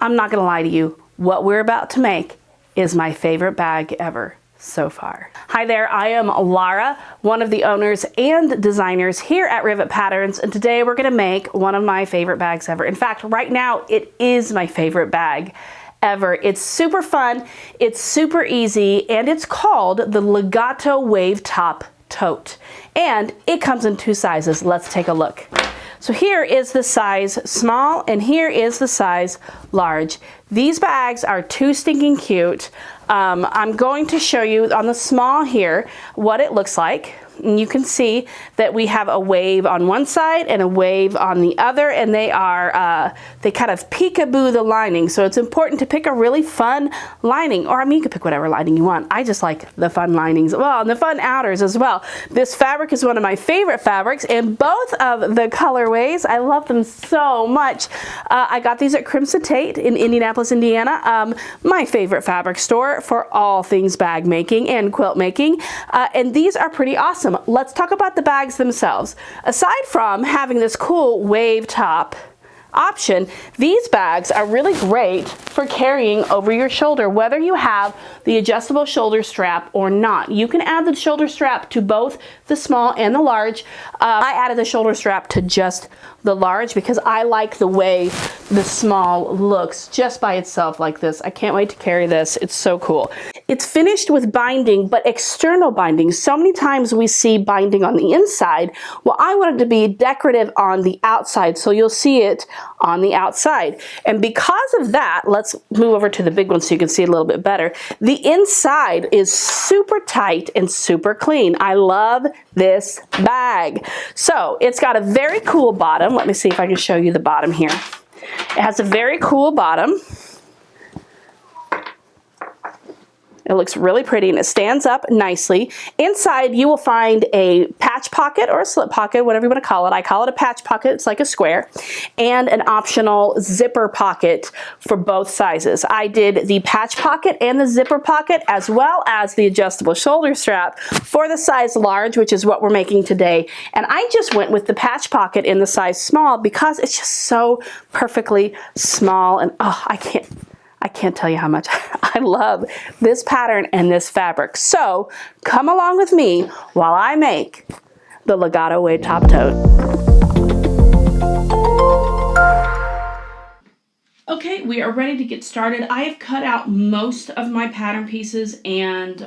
I'm not gonna lie to you, what we're about to make is my favorite bag ever so far. Hi there, I am Lara, one of the owners and designers here at Rivet Patterns, and today we're gonna make one of my favorite bags ever. In fact, right now it is my favorite bag ever. It's super fun, it's super easy, and it's called the Legato Wave Top Tote. And it comes in two sizes. Let's take a look. So here is the size small and here is the size large. These bags are too stinking cute. I'm going to show you on the small here what it looks like. And you can see that we have a wave on one side and a wave on the other, and they are, they kind of peekaboo the lining. So it's important to pick a really fun lining, or I mean, you can pick whatever lining you want. I just like the fun linings, well, and the fun outers as well. This fabric is one of my favorite fabrics, and both of the colorways, I love them so much. I got these at Crimson Tate in Indianapolis, Indiana, my favorite fabric store for all things bag making and quilt making, and these are pretty awesome. Let's talk about the bags themselves. Aside from having this cool wave top option, these bags are really great for carrying over your shoulder, whether you have the adjustable shoulder strap or not. You can add the shoulder strap to both the small and the large. I added the shoulder strap to just the large because I like the way the small looks just by itself like this. I can't wait to carry this. It's so cool. It's finished with binding, but external binding. So many times we see binding on the inside. Well, I want it to be decorative on the outside, so you'll see it on the outside. And because of that, let's move over to the big one so you can see it a little bit better. The inside is super tight and super clean. I love this bag. So it's got a very cool bottom. Let me see if I can show you the bottom here. It has a very cool bottom. It looks really pretty and it stands up nicely. Inside you will find a patch pocket or a slip pocket, whatever you want to call it. I call it a patch pocket, it's like a square, and an optional zipper pocket for both sizes. I did the patch pocket and the zipper pocket as well as the adjustable shoulder strap for the size large, which is what we're making today. And I just went with the patch pocket in the size small because it's just so perfectly small, and oh, I can't tell you how much I love this pattern and this fabric. So come along with me while I make the Legato Wave Top Tote. Okay, we are ready to get started. I have cut out most of my pattern pieces and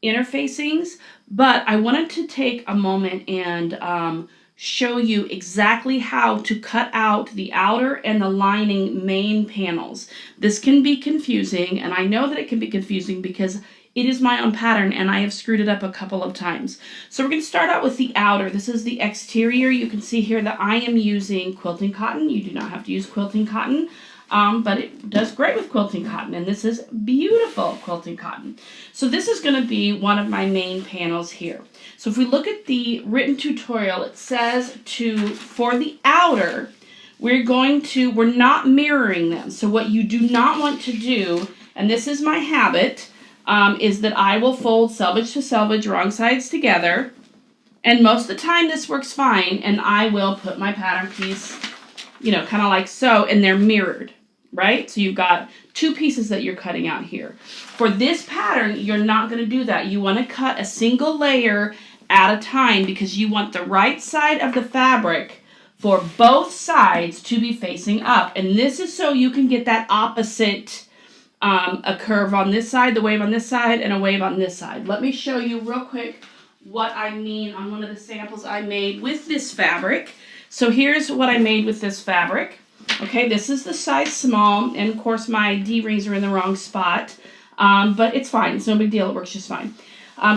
interfacings, but I wanted to take a moment and show you exactly how to cut out the outer and the lining main panels. This can be confusing, and I know that it can be confusing because it is my own pattern and I have screwed it up a couple of times. So we're going to start out with the outer. This is the exterior. You can see here that I am using quilting cotton. You do not have to use quilting cotton, but it does great with quilting cotton, and this is beautiful quilting cotton. So this is going to be one of my main panels here. So if we look at the written tutorial, it says for the outer, we're not mirroring them. So what you do not want to do, and this is my habit, is that I will fold selvage to selvage, wrong sides together, and most of the time this works fine, and I will put my pattern piece, you know, kind of like so, and they're mirrored, right? So you've got two pieces that you're cutting out here. For this pattern, you're not going to do that. You want to cut a single layer at a time because you want the right side of the fabric for both sides to be facing up. And this is so you can get that opposite, a curve on this side, the wave on this side, and a wave on this side. Let me show you real quick what I mean on one of the samples I made with this fabric. So here's what I made with this fabric. Okay, this is the size small, and of course my D-rings are in the wrong spot, but it's fine. It's no big deal. It works just fine.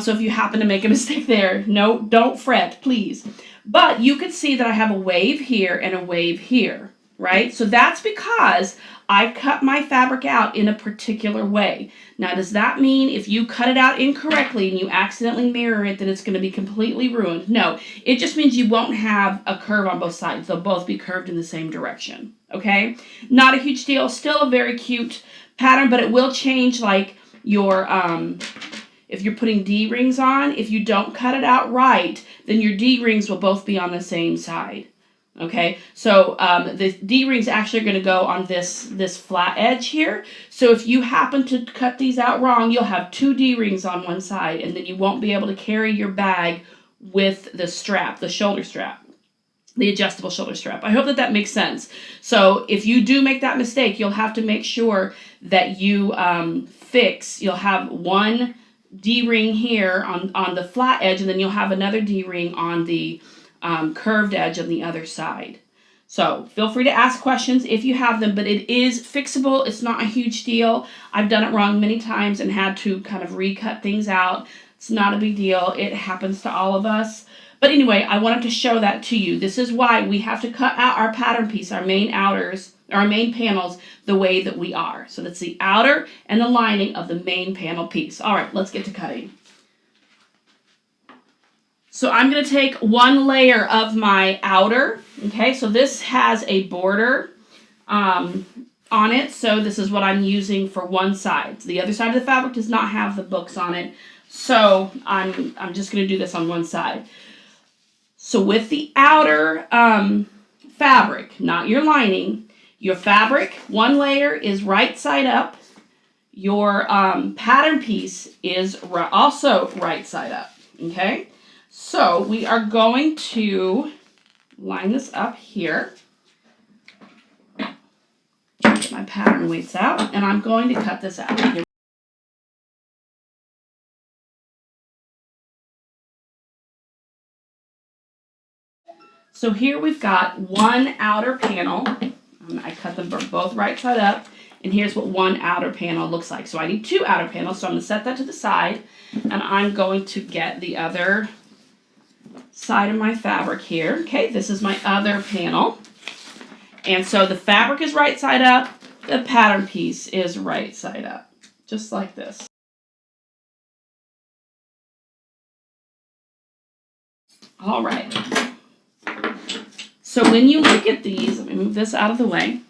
So if you happen to make a mistake there, no, don't fret, please. But you can see that I have a wave here and a wave here, right? So that's because I cut my fabric out in a particular way. Now, does that mean if you cut it out incorrectly and you accidentally mirror it, then it's going to be completely ruined? No, it just means you won't have a curve on both sides. They'll both be curved in the same direction, okay? Not a huge deal. Still a very cute pattern, but it will change like your, if you're putting D-rings on, if you don't cut it out right, then your D-rings will both be on the same side. Okay, so the D-rings actually are going to go on this flat edge here. So if you happen to cut these out wrong, you'll have 2 D-rings on one side, and then you won't be able to carry your bag with the strap, the shoulder strap, the adjustable shoulder strap. I hope that that makes sense. So if you do make that mistake, you'll have to make sure that you you'll have one D-ring here on the flat edge, and then you'll have another D-ring on the curved edge on the other side. So feel free to ask questions if you have them, but it is fixable. It's not a huge deal. I've done it wrong many times and had to kind of recut things out. It's not a big deal. It happens to all of us. But anyway, I wanted to show that to you. This is why we have to cut out our pattern piece, our main outers, our main panels, the way that we are. So that's the outer and the lining of the main panel piece. All right, let's get to cutting. So I'm going to take one layer of my outer. Okay, so this has a border on it. So this is what I'm using for one side. So the other side of the fabric does not have the books on it. So I'm just going to do this on one side. So with the outer fabric, not your lining, your fabric, one layer is right side up. Your pattern piece is also right side up. Okay, so we are going to line this up here. Get my pattern weights out, and I'm going to cut this out. So here we've got one outer panel. I cut them both right side up, and here's what one outer panel looks like. So I need 2 outer panels, so I'm going to set that to the side, and I'm going to get the other side of my fabric here. Okay, this is my other panel. And so the fabric is right side up, the pattern piece is right side up, just like this. All right. So when you look at these, let me move this out of the way.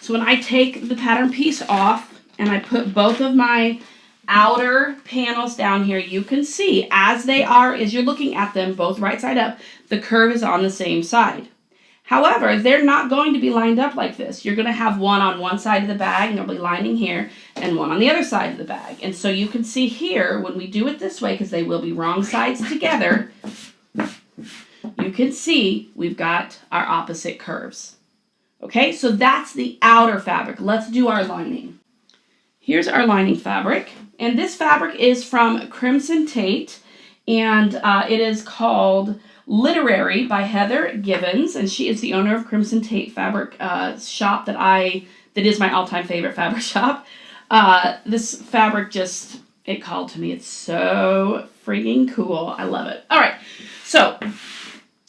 So when I take the pattern piece off and I put both of my outer panels down here, you can see as you're looking at them both right side up, the curve is on the same side. However, they're not going to be lined up like this. You're going to have one on one side of the bag, and there'll be lining here, and one on the other side of the bag. And so you can see here, when we do it this way, because they will be wrong sides together, you can see we've got our opposite curves. Okay, so that's the outer fabric. Let's do our lining. Here's our lining fabric, and this fabric is from Crimson Tate, and it is called Literary by Heather Gibbons, and she is the owner of Crimson Tate fabric shop that is my all-time favorite fabric shop. This fabric it called to me. It's so freaking cool. I love it. All right, so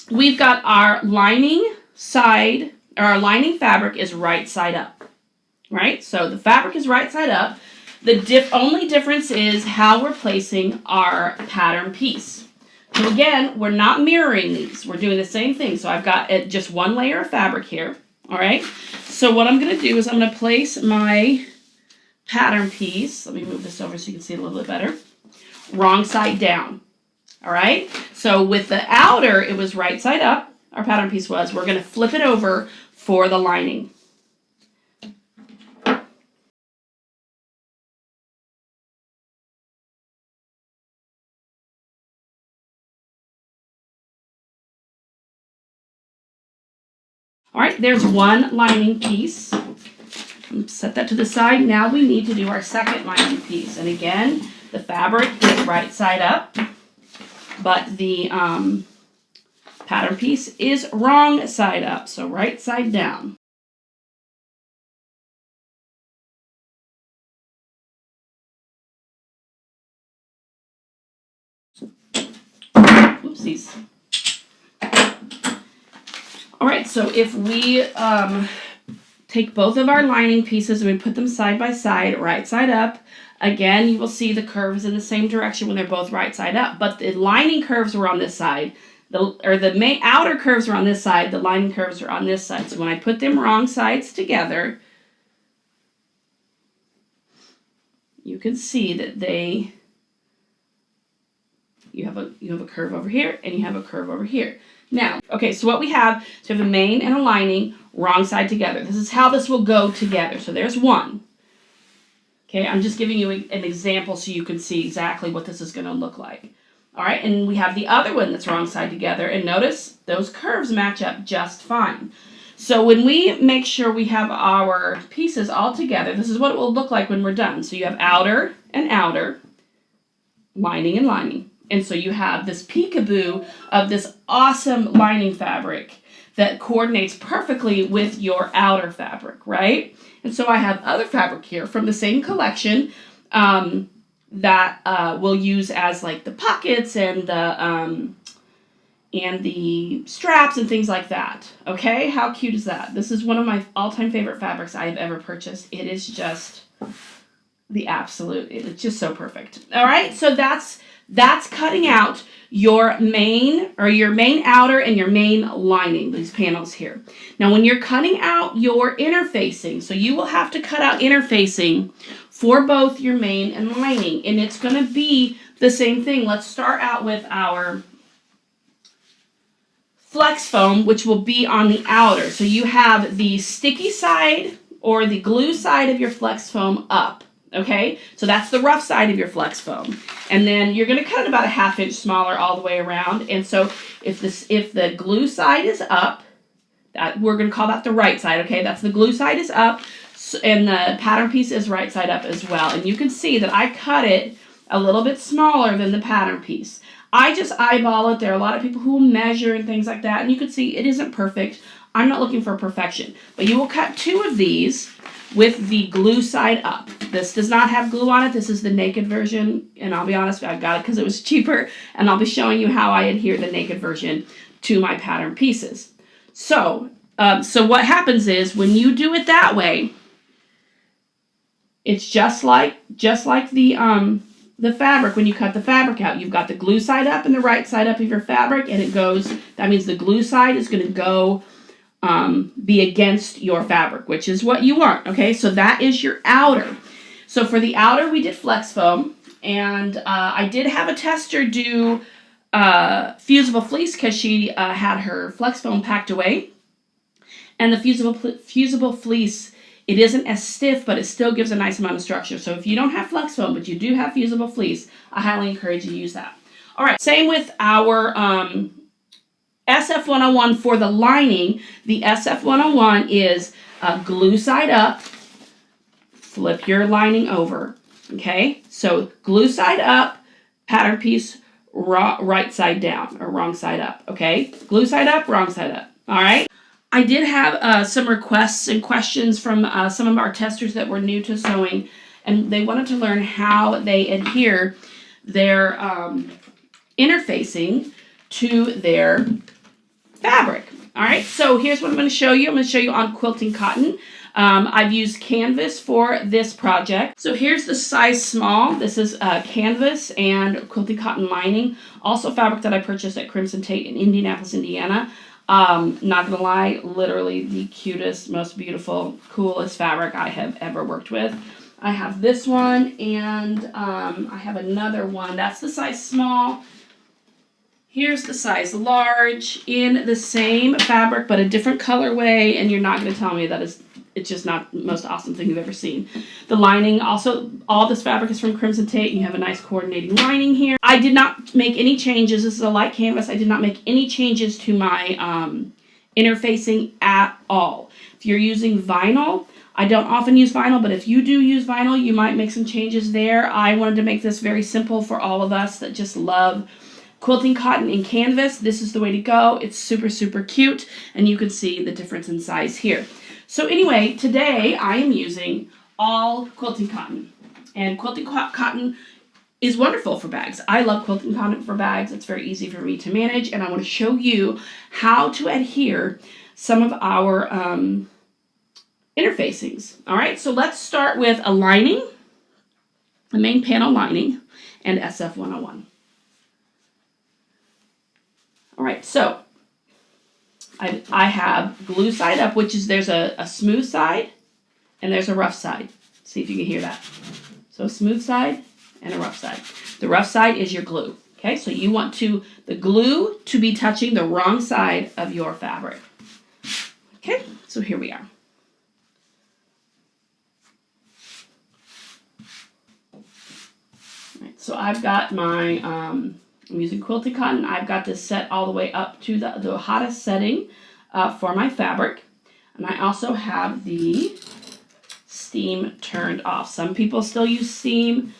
we've got our lining side, or our lining fabric is right side up, right? So the fabric is right side up. The only difference is how we're placing our pattern piece. So again, we're not mirroring these. We're doing the same thing. So I've got just one layer of fabric here, all right? So what I'm going to do is I'm going to place my pattern piece. Let me move this over so you can see it a little bit better. Wrong side down, all right? So with the outer, it was right side up. Our pattern piece was. We're going to flip it over for the lining. All right, there's one lining piece. Set that to the side. Now we need to do our second lining piece. And again, the fabric is right side up, but the pattern piece is wrong side up, so right side down. Oopsies. All right, so if we take both of our lining pieces and we put them side by side, right side up, again, you will see the curves in the same direction when they're both right side up, but the lining curves were on this side, the main outer curves are on this side, the lining curves are on this side. So when I put them wrong sides together, you can see that you have a curve over here and you have a curve over here. Now, okay, so what we have, so we have a main and a lining, wrong side together. This is how this will go together. So there's one. Okay, I'm just giving you an example so you can see exactly what this is going to look like. All right, and we have the other one that's wrong side together, and notice those curves match up just fine. So when we make sure we have our pieces all together, this is what it will look like when we're done. So you have outer and outer, lining and lining. And so you have this peekaboo of this awesome lining fabric that coordinates perfectly with your outer fabric, right? And so I have other fabric here from the same collection that we'll use as like the pockets and the straps and things like that. Okay, how cute is that? This is one of my all-time favorite fabrics I have ever purchased. It is just the absolute, it's just so perfect. All right, so that's cutting out your main outer and your main lining, these panels here. Now when you're cutting out your interfacing, so you will have to cut out interfacing for both your main and lining, and it's going to be the same thing. Let's start out with our Flex Foam, which will be on the outer. So you have the sticky side or the glue side of your Flex Foam up. Okay, so that's the rough side of your Flex Foam. And then you're going to cut it about a 1/2 inch smaller all the way around. And so if the glue side is up, we're going to call that the right side, okay? That's the glue side is up, and the pattern piece is right side up as well. And you can see that I cut it a little bit smaller than the pattern piece. I just eyeball it. There are a lot of people who will measure and things like that, and you can see it isn't perfect. I'm not looking for perfection. But you will cut 2 of these with the glue side up. This does not have glue on it. This is the naked version, and I'll be honest, I got it because it was cheaper, and I'll be showing you how I adhere the naked version to my pattern pieces. So what happens is when you do it that way, it's just like the fabric. When you cut the fabric out, you've got the glue side up and the right side up of your fabric, and it goes, that means the glue side is going to go be against your fabric, which is what you want, okay? So that is your outer. So for the outer, we did Flex Foam, and I did have a tester do fusible fleece because she had her Flex Foam packed away. And the fusible fleece, it isn't as stiff, but it still gives a nice amount of structure. So if you don't have Flex Foam, but you do have fusible fleece, I highly encourage you to use that. All right, same with our SF101 for the lining. The SF101 is glue side up, flip your lining over, okay? So glue side up, pattern piece right side down, or wrong side up, okay? Glue side up, wrong side up, all right? I did have some requests and questions from some of our testers that were new to sewing, and they wanted to learn how they adhere their interfacing to their fabric. All right, so here's what I'm going to show you. I'm going to show you on quilting cotton. I've used canvas for this project. So here's the size small. This is canvas and quilting cotton lining. Also fabric that I purchased at Crimson Tate in Indianapolis, Indiana. Not gonna lie, literally the cutest, most beautiful, coolest fabric I have ever worked with. I have this one, and I have another one. That's the size small. Here's the size large in the same fabric, but a different colorway, and you're not gonna tell me that it's just not the most awesome thing you've ever seen. The lining, also, all this fabric is from Crimson Tate, and you have a nice coordinating lining here. I did not make any changes. This is a light canvas. I did not make any changes to my interfacing at all. If you're using vinyl, I don't often use vinyl, but if you do use vinyl, you might make some changes there. I wanted to make this very simple for all of us that just love quilting cotton and canvas. This is the way to go. It's super, super cute, and you can see the difference in size here. So anyway, today I am using all quilting cotton, and quilting cotton is wonderful for bags. I love quilting cotton for bags. It's very easy for me to manage, and I want to show you how to adhere some of our interfacings. All right, so let's start with a lining, a main panel lining, and SF101. All right, so I have glue side up, which is there's a smooth side and there's a rough side. See if you can hear that. So a smooth side and a rough side. The rough side is your glue, Okay, so you want the glue to be touching the wrong side of your fabric. Okay, so here we are. All right, so I've got my, I'm using quilted cotton. I've got this set all the way up to the hottest setting for my fabric. And I also have the steam turned off. Some people still use steam.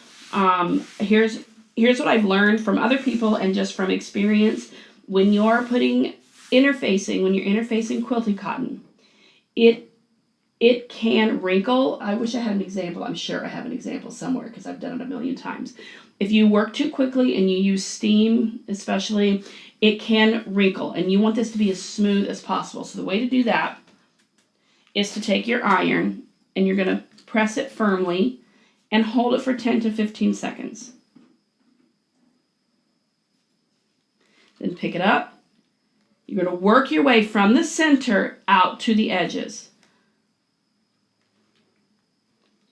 Here's what I've learned from other people and just from experience. When you're interfacing quilted cotton, it can wrinkle. I wish I had an example. I'm sure I have an example somewhere because I've done it a million times. If you work too quickly and you use steam especially, it can wrinkle, and you want this to be as smooth as possible. So the way to do that is to take your iron and you're going to press it firmly and hold it for 10 to 15 seconds. Then pick it up. You're going to work your way from the center out to the edges.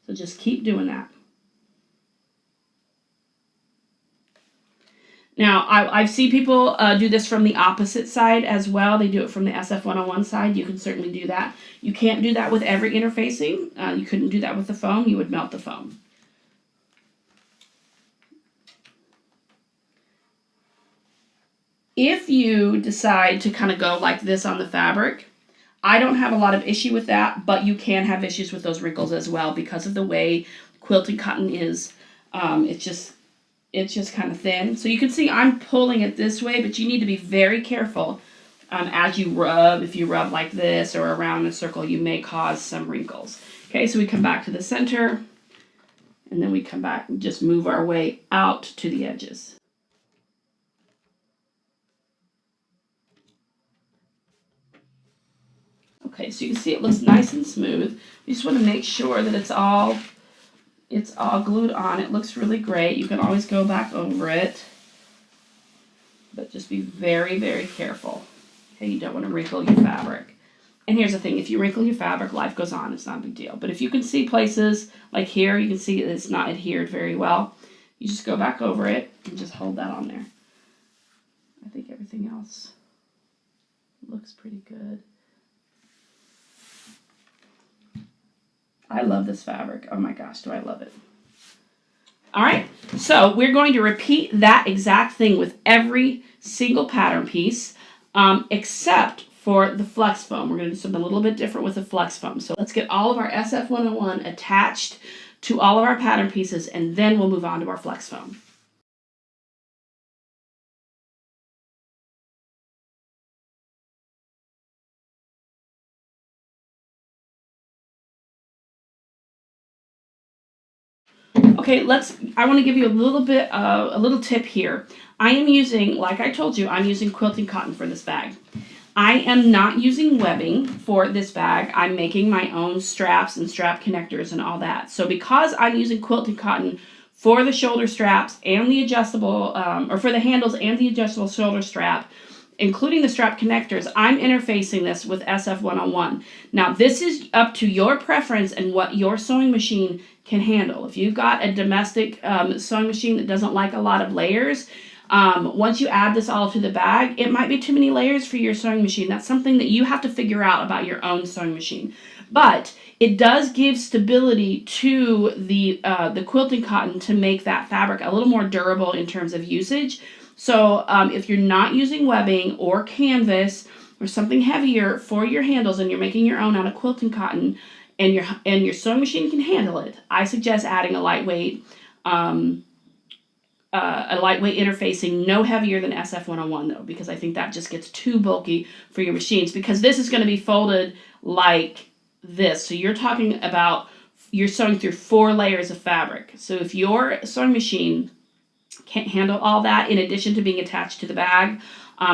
So just keep doing that. Now, I've seen people do this from the opposite side as well. They do it from the SF101 side. You can certainly do that. You can't do that with every interfacing. You couldn't do that with the foam. You would melt the foam. If you decide to kind of go like this on the fabric, I don't have a lot of issue with that, but you can have issues with those wrinkles as well because of the way quilted cotton is. It's just kind of thin. So you can see I'm pulling it this way, but you need to be very careful as you rub. If you rub like this or around in a circle, you may cause some wrinkles. Okay, so we come back to the center, and then we come back and just move our way out to the edges. Okay, so you can see it looks nice and smooth. You just want to make sure that it's all glued on. It looks really great. You can always go back over it, but just be very, very careful. Okay, you don't want to wrinkle your fabric. And here's the thing, if you wrinkle your fabric, life goes on. It's not a big deal. But if you can see places like here, you can see it's not adhered very well. You just go back over it and just hold that on there. I think everything else looks pretty good. I love this fabric. Oh my gosh, do I love it. All right, so we're going to repeat that exact thing with every single pattern piece, except for the flex foam. We're going to do something a little bit different with the flex foam. So let's get all of our SF101 attached to all of our pattern pieces, and then we'll move on to our flex foam. Okay, I want to give you a little tip here. I am using, like I told you, I'm using quilting cotton for this bag. I am not using webbing for this bag. I'm making my own straps and strap connectors and all that. So because I'm using quilting cotton for the shoulder straps and the adjustable, or for the handles and the adjustable shoulder strap, including the strap connectors, I'm interfacing this with SF101. Now, this is up to your preference and what your sewing machine can handle. If you've got a domestic sewing machine that doesn't like a lot of layers, once you add this all to the bag, it might be too many layers for your sewing machine. That's something that you have to figure out about your own sewing machine. But it does give stability to the quilting cotton to make that fabric a little more durable in terms of usage. So if you're not using webbing or canvas or something heavier for your handles and you're making your own out of quilting cotton and your sewing machine can handle it, I suggest adding a lightweight interfacing, no heavier than SF101 though, because I think that just gets too bulky for your machines, because this is going to be folded like this. So you're talking about you're sewing through 4 layers of fabric. So if your sewing machine can't handle all that, in addition to being attached to the bag,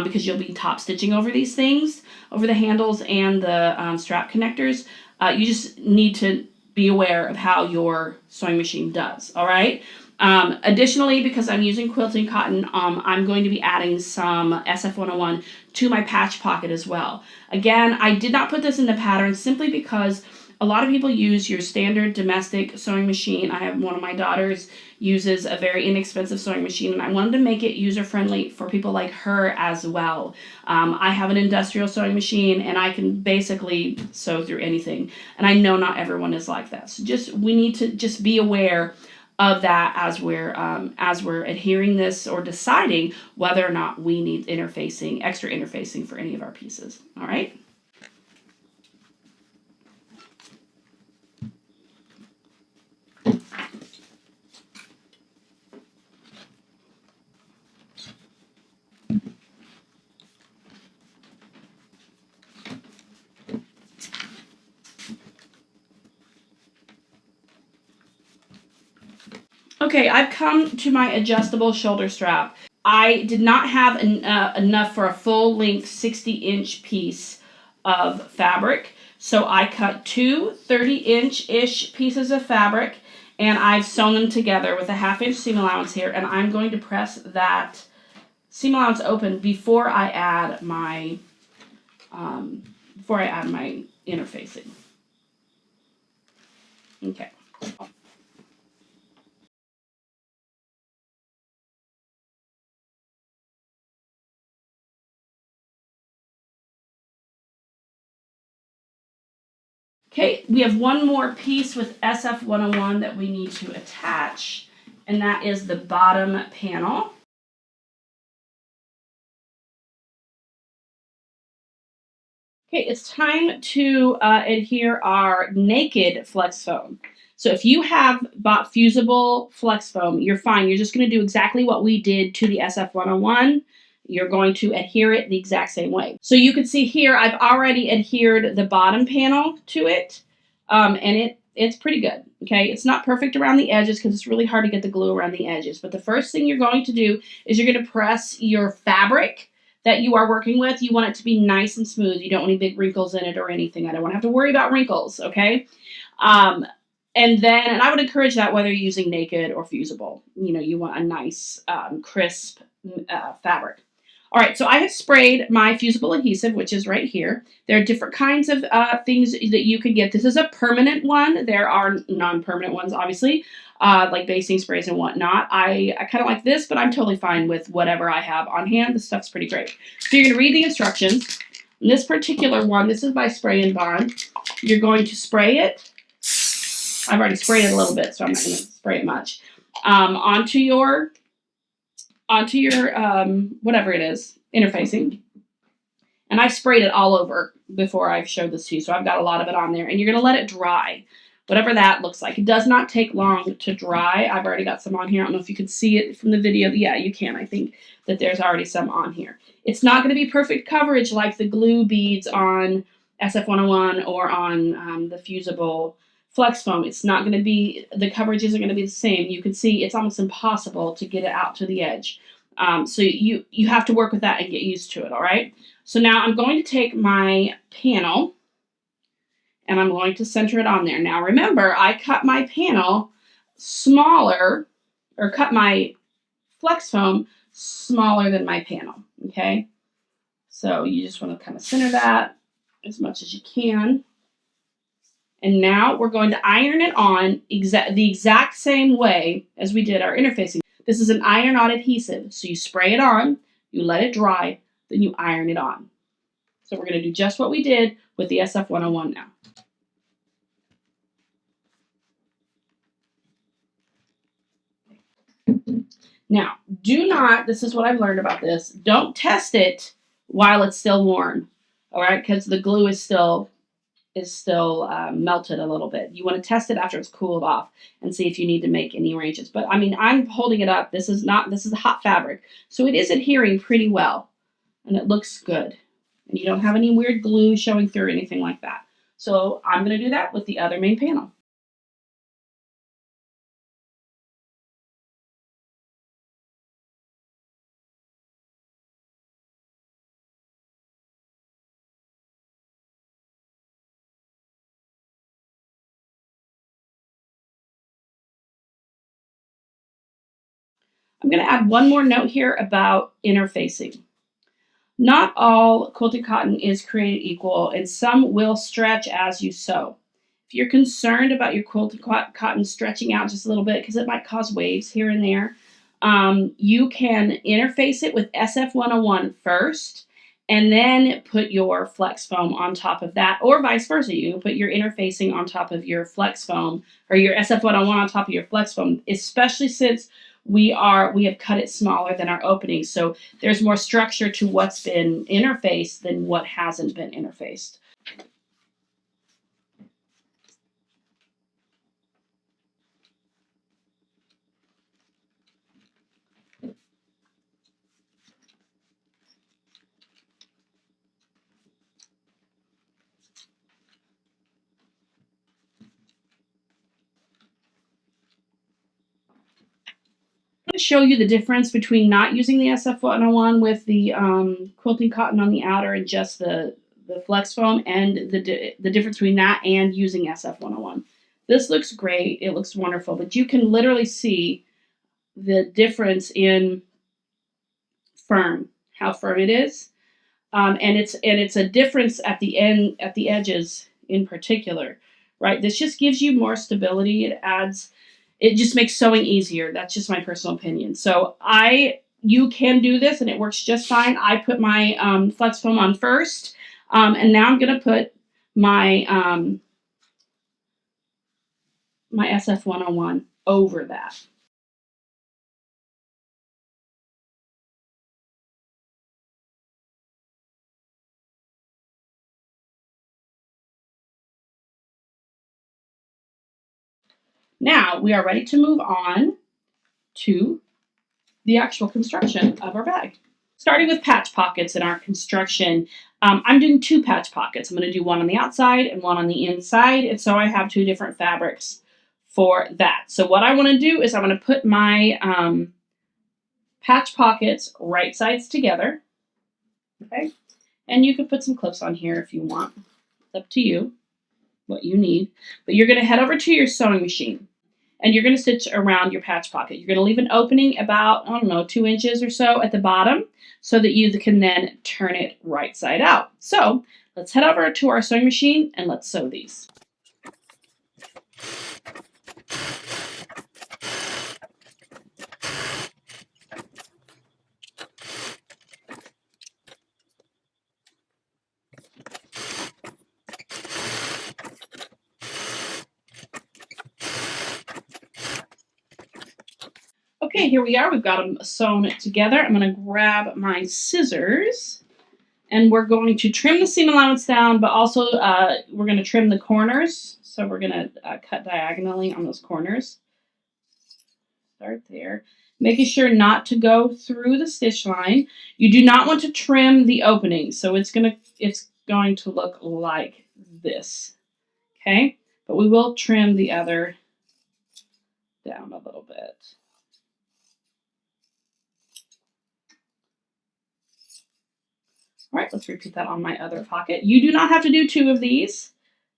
because you'll be top stitching over these things, over the handles and the strap connectors, you just need to be aware of how your sewing machine does, all right? Additionally, because I'm using quilting cotton, I'm going to be adding some SF101 to my patch pocket as well. Again, I did not put this in the pattern simply because A lot of people use your standard domestic sewing machine. I have one of my daughters uses a very inexpensive sewing machine, and I wanted to make it user-friendly for people like her as well. I have an industrial sewing machine, and I can basically sew through anything, and I know not everyone is like that. So we need to just be aware of that as we're adhering this or deciding whether or not we need extra interfacing for any of our pieces. All right. Okay, I've come to my adjustable shoulder strap. I did not have enough for a full length 60-inch piece of fabric, so I cut two 30-inch-ish pieces of fabric, and I've sewn them together with a 1/2-inch seam allowance here, and I'm going to press that seam allowance open before I add my interfacing. Okay. Okay, we have one more piece with SF101 that we need to attach, and that is the bottom panel. Okay, it's time to adhere our naked flex foam. So if you have bought fusible flex foam, you're fine. You're just going to do exactly what we did to the SF101. You're going to adhere it the exact same way. So you can see here, I've already adhered the bottom panel to it, and it's pretty good. Okay, it's not perfect around the edges because it's really hard to get the glue around the edges. But the first thing you're going to do is you're going to press your fabric that you are working with. You want it to be nice and smooth. You don't want any big wrinkles in it or anything. I don't want to have to worry about wrinkles, okay? And I would encourage that whether you're using naked or fusible. You know, you want a nice, crisp fabric. All right, so I have sprayed my fusible adhesive, which is right here. There are different kinds of things that you can get. This is a permanent one. There are non-permanent ones, obviously, like basting sprays and whatnot. I kind of like this, but I'm totally fine with whatever I have on hand. This stuff's pretty great. So you're going to read the instructions. In this particular one, this is by Spray and Bond. You're going to spray it. I've already sprayed it a little bit, so I'm not going to spray it much. Onto your whatever it is, interfacing. And I've sprayed it all over before I've showed this to you, so I've got a lot of it on there. And you're going to let it dry, whatever that looks like. It does not take long to dry. I've already got some on here. I don't know if you can see it from the video. Yeah, you can. I think that there's already some on here. It's not going to be perfect coverage like the glue beads on SF101 or on the fusible Flex Foam. It's not going to be, the coverage isn't going to be the same. You can see it's almost impossible to get it out to the edge. So you have to work with that and get used to it, all right? So now I'm going to take my panel and I'm going to center it on there. Now remember, I cut my panel smaller, or cut my Flex Foam smaller than my panel, okay? So you just want to kind of center that as much as you can. And now we're going to iron it on the exact same way as we did our interfacing. This is an iron-on adhesive. So you spray it on, you let it dry, then you iron it on. So we're going to do just what we did with the SF101 now. Now, do not, this is what I've learned about this, don't test it while it's still warm, all right? Because the glue is still melted a little bit. You want to test it after it's cooled off and see if you need to make any arrangements. But I mean, I'm holding it up. This is a hot fabric. So it is adhering pretty well and it looks good. And you don't have any weird glue showing through or anything like that. So I'm going to do that with the other main panel. I'm going to add one more note here about interfacing. Not all quilted cotton is created equal, and some will stretch as you sew. you're concerned about your quilted cotton stretching out just a little bit because it might cause waves here and there, you can interface it with SF101 first and then put your flex foam on top of that, or vice versa. You can put your interfacing on top of your flex foam, or your SF101 on top of your flex foam, especially since we have cut it smaller than our opening. So there's more structure to what's been interfaced than what hasn't been interfaced. To show you the difference between not using the SF101 with the quilting cotton on the outer and just the flex foam, and the difference between that and using SF101. This looks great. It looks wonderful, but you can literally see the difference in how firm it is, and it's a difference at the end, at the edges in particular, right? This just gives you more stability. It just makes sewing easier. That's just my personal opinion. So you can do this and it works just fine. I put my flex foam on first, and now I'm going to put my my SF101 over that. Now we are ready to move on to the actual construction of our bag. Starting with patch pockets in our construction, I'm doing 2 patch pockets. I'm going to do one on the outside and one on the inside, and so I have 2 different fabrics for that. So what I want to do is I'm going to put my patch pockets right sides together, okay? And you can put some clips on here if you want. It's up to you what you need. But you're going to head over to your sewing machine, and you're going to stitch around your patch pocket. You're going to leave an opening about, I don't know, 2 inches or so at the bottom so that you can then turn it right side out. So let's head over to our sewing machine and let's sew these. Okay, here we are. We've got them sewn together. I'm going to grab my scissors, and we're going to trim the seam allowance down, but also we're going to trim the corners. So we're going to cut diagonally on those corners. Start there. Making sure not to go through the stitch line. You do not want to trim the opening, so it's going to look like this. Okay? But we will trim the other down a little bit. All right, let's repeat that on my other pocket. You do not have to do 2 of these.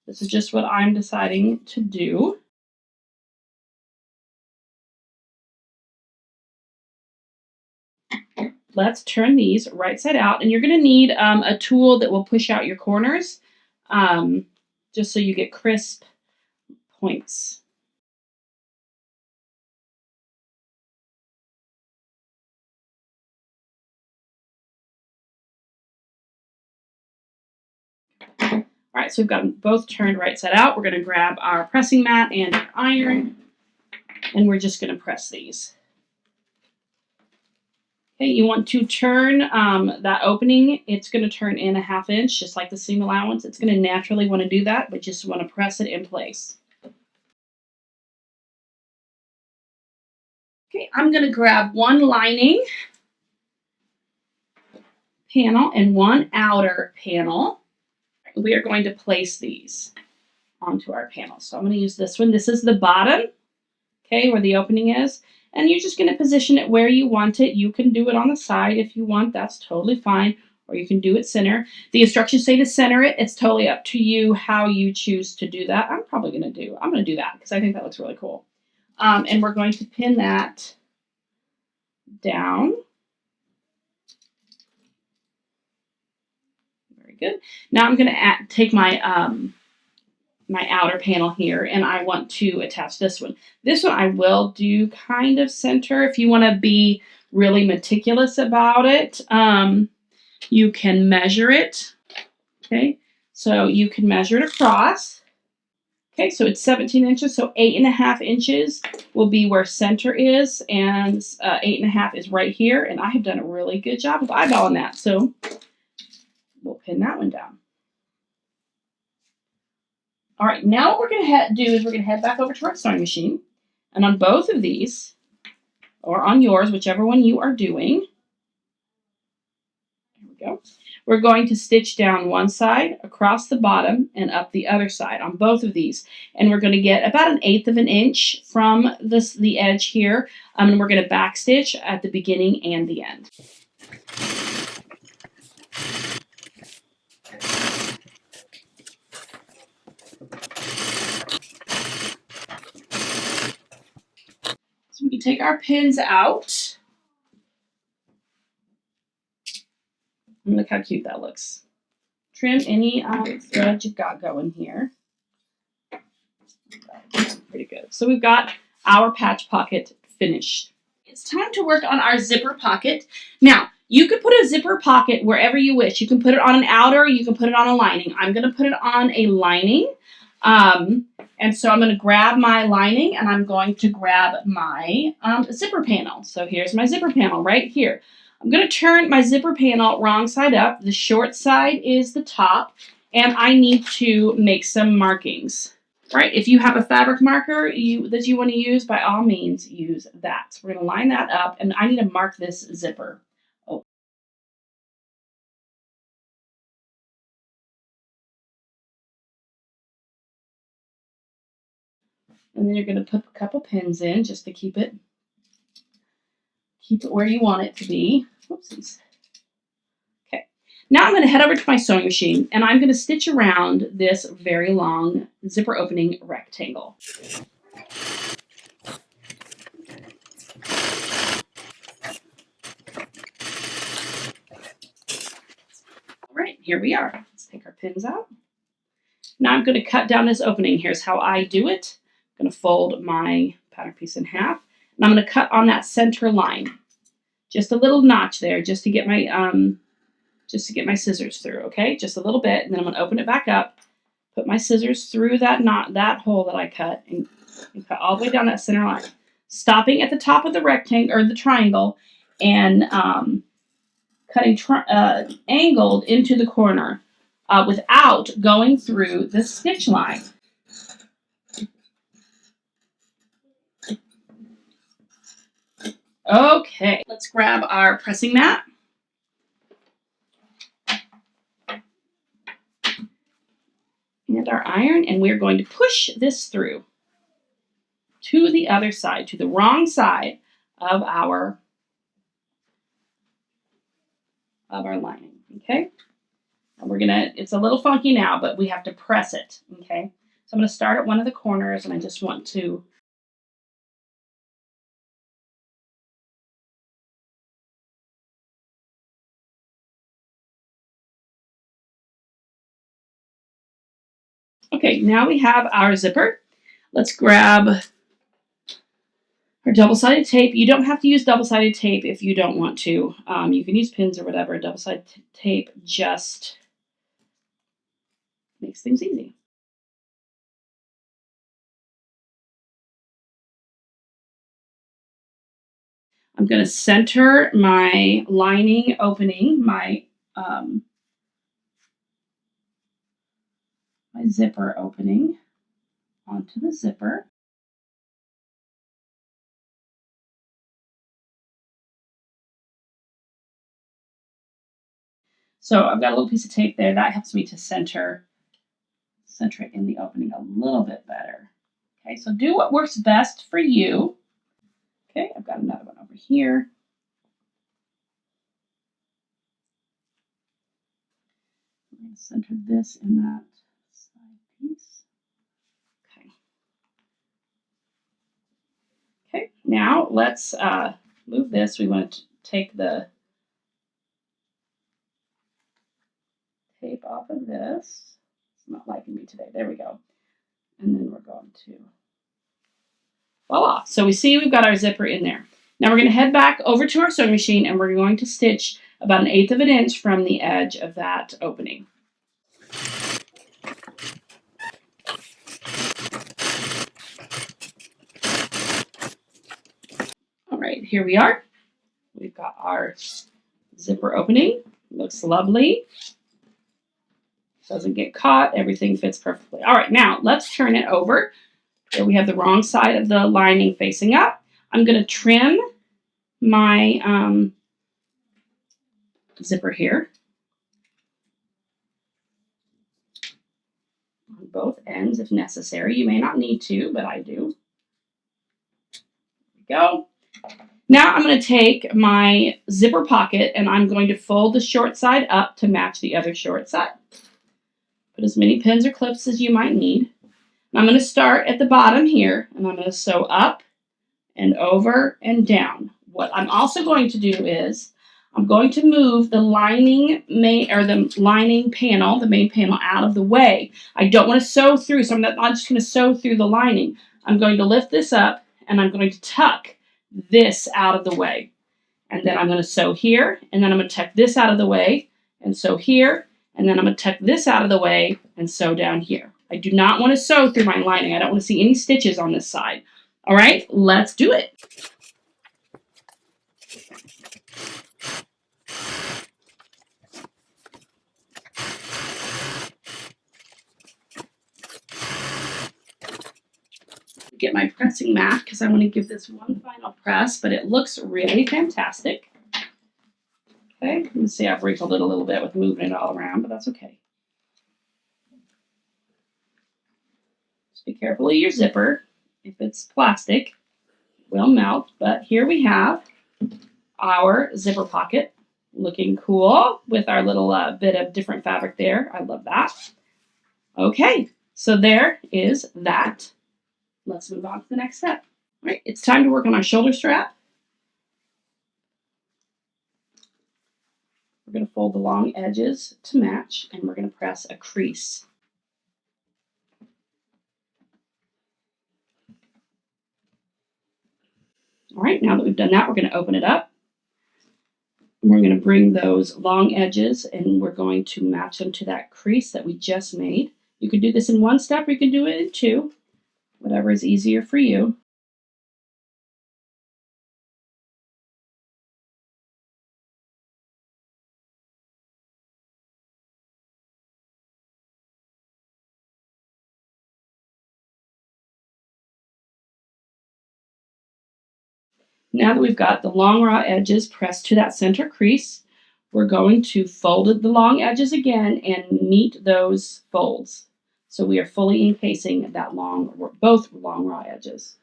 This is just what I'm deciding to do. Let's turn these right side out, and you're going to need a tool that will push out your corners, just so you get crisp points. All right, so we've got them both turned right side out. We're going to grab our pressing mat and our iron, and we're just going to press these. Okay, you want to turn that opening. It's going to turn in a 1/2 inch, just like the seam allowance. It's going to naturally want to do that, but just want to press it in place. Okay, I'm going to grab one lining panel and one outer panel. We are going to place these onto our panel. So I'm going to use this one. This is the bottom, okay, where the opening is. And you're just going to position it where you want it. You can do it on the side if you want. That's totally fine. Or you can do it center. The instructions say to center it. It's totally up to you how you choose to do that. I'm going to do that because I think that looks really cool. And we're going to pin that down. Very good. Now I'm going to take my my outer panel here, and I want to attach this one. This one I will do kind of center. If you want to be really meticulous about it, you can measure it. Okay, so you can measure it across. Okay, so it's 17 inches, so 8.5 inches will be where center is, and 8.5 is right here, and I have done a really good job of eyeballing that, so we'll pin that one down. All right, now what we're going to do is we're going to head back over to our sewing machine, and on both of these, or on yours, whichever one you are doing, there we go, we're going to stitch down one side, across the bottom, and up the other side on both of these. And we're going to get about 1/8 of an inch from the edge here, and we're going to back stitch at the beginning and the end. So we can take our pins out. And look how cute that looks. Trim any thread you've got going here. Pretty good. So we've got our patch pocket finished. It's time to work on our zipper pocket. Now, you could put a zipper pocket wherever you wish. You can put it on an outer, you can put it on a lining. I'm going to put it on a lining. And so I'm going to grab my lining and I'm going to grab my zipper panel. So here's my zipper panel right here. I'm going to turn my zipper panel wrong side up. The short side is the top, and I need to make some markings. Right, if you have a fabric marker that you want to use, by all means, use that. So we're going to line that up, and I need to mark this zipper. Oh. And then you're going to put a couple pins in just to keep it where you want it to be. Oopsies. Okay, now I'm going to head over to my sewing machine, and I'm going to stitch around this very long zipper opening rectangle. All right, here we are. Let's take our pins out. Now I'm going to cut down this opening. Here's how I do it. I'm going to fold my pattern piece in half, and I'm going to cut on that center line. Just a little notch there, just to get my scissors through. Okay, just a little bit, and then I'm going to open it back up, put my scissors through that hole that I cut, and cut all the way down that center line, stopping at the top of the rectangle or the triangle, and cutting angled into the corner. Without going through the stitch line. Okay, let's grab our pressing mat. And our iron, and we're going to push this through to the other side, to the wrong side of our lining, okay? And it's a little funky now, but we have to press it, okay? So I'm going to start at one of the corners, and I just want to okay, now we have our zipper. Let's grab our double-sided tape. You don't have to use double-sided tape if you don't want to. You can use pins or whatever. Double-sided tape just makes things easy. I'm going to center my lining opening, my zipper opening onto the zipper. So I've got a little piece of tape there. That helps me to center it in the opening a little bit better. Okay, so do what works best for you. Okay, I've got another one over here. I'm going to center this in that side piece. Okay, now let's move this. We want to take the tape off of this. It's not liking me today. There we go. And then we're going to, voila. So we see we've got our zipper in there. Now we're going to head back over to our sewing machine and we're going to stitch about 1/8 of an inch from the edge of that opening. All right, here we are. We've got our zipper opening. Looks lovely. Doesn't get caught. Everything fits perfectly. All right, now let's turn it over. Here we have the wrong side of the lining facing up. I'm going to trim my zipper here on both ends if necessary. You may not need to, but I do. There we go. Now I'm going to take my zipper pocket and I'm going to fold the short side up to match the other short side. Put as many pins or clips as you might need. And I'm going to start at the bottom here and I'm going to sew up and over and down. What I'm also going to do is I'm going to move the lining panel, the main panel, out of the way. I don't want to sew through, so I'm not just going to sew through the lining. I'm going to lift this up and I'm going to tuck this out of the way. And then I'm going to sew here, and then I'm going to tuck this out of the way and sew here, and then I'm going to tuck this out of the way and sew down here. I do not want to sew through my lining. I don't want to see any stitches on this side. All right, let's do it. Get my pressing mat because I want to give this one final press, but it looks really fantastic. Okay, you can see I've wrinkled it a little bit with moving it all around, but that's okay. Just be careful of your zipper. If it's plastic, it will melt, but here we have our zipper pocket looking cool with our little bit of different fabric there. I love that. Okay, so there is that. Let's move on to the next step. All right, it's time to work on our shoulder strap. We're going to fold the long edges to match, and we're going to press a crease. All right, now that we've done that, we're going to open it up. We're going to bring those long edges, and we're going to match them to that crease that we just made. You could do this in one step, or you can do it in two, whatever is easier for you. Now that we've got the long raw edges pressed to that center crease, we're going to fold the long edges again and meet those folds. So we are fully encasing that both long raw edges.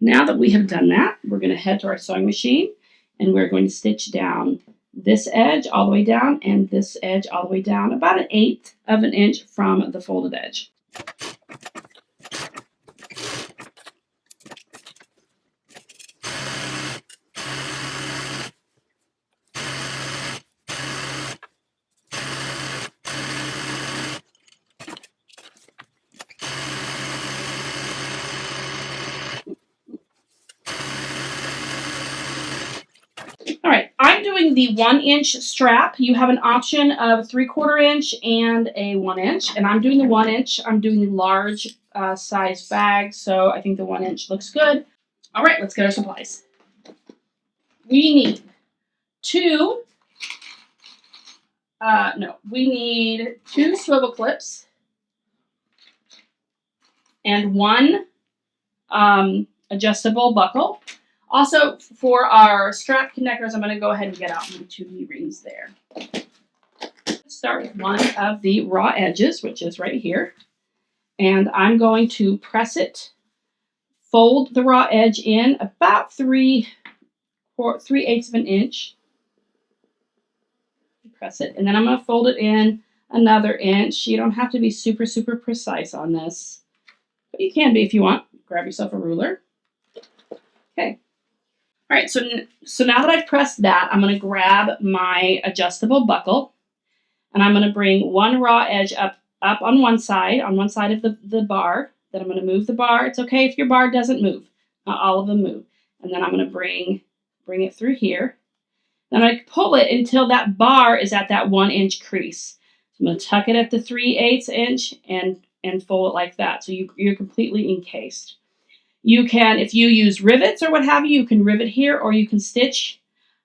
Now that we have done that, we're going to head to our sewing machine and we're going to stitch down this edge all the way down and this edge all the way down about 1/8 of an inch from the folded edge. All right, I'm doing the 1-inch strap. You have an option of 3/4 inch and a 1 inch, and I'm doing the 1 inch. I'm doing the large size bag, so I think the 1 inch looks good. All right, let's get our supplies. We need we need 2 swivel clips and 1 adjustable buckle. Also, for our strap connectors, I'm going to go ahead and get out my 2 D-rings there. Let's start with one of the raw edges, which is right here. And I'm going to press it, fold the raw edge in about 3/8 of an inch. Press it, and then I'm going to fold it in another inch. You don't have to be super, super precise on this, but you can be if you want. Grab yourself a ruler. Okay. All All right, so now that I've pressed that, I'm going to grab my adjustable buckle, and I'm going to bring one raw edge up on one side of the bar. Then I'm going to move the bar. It's okay if your bar doesn't move. Not all of them move. And then I'm going to bring it through here. Then I pull it until that bar is at that 1 inch crease. So I'm going to tuck it at the 3/8 inch and fold it like that. So you're completely encased. You can, if you use rivets or what have you, you can rivet here, or you can stitch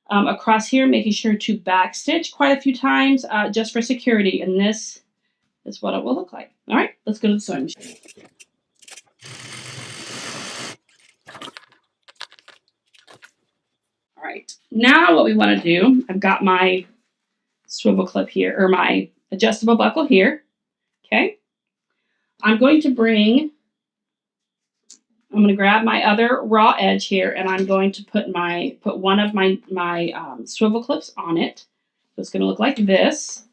across here, making sure to back stitch quite a few times just for security. And this is what it will look like. All right, let's go to the sewing machine. All right, now what we want to do, I've got my swivel clip here, or my adjustable buckle here. Okay, I'm going to grab my other raw edge here, and I'm going to put one of my swivel clips on it. So it's going to look like this.